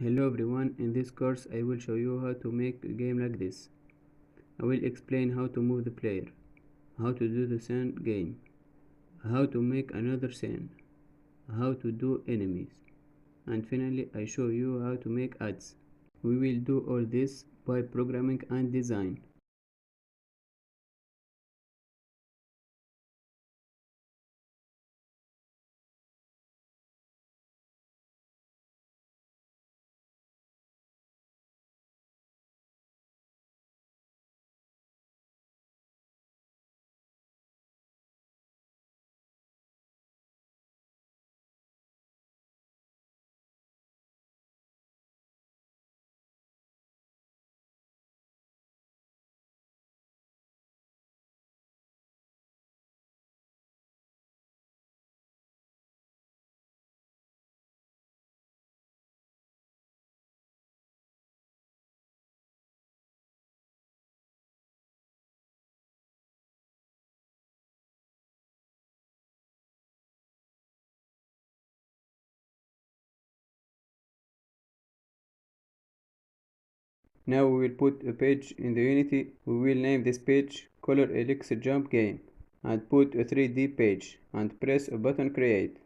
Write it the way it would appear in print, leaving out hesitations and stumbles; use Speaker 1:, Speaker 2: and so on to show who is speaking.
Speaker 1: Hello everyone, in this course I will show you how to make a game like this. I will explain how to move the player, how to do the scene game, how to make another scene, how to do enemies, and finally I show you how to make ads. We will do all this by programming and design. Now we will put a page in the Unity. We will name this page Color Elixir Jump Game and put a 3D page and press a button create.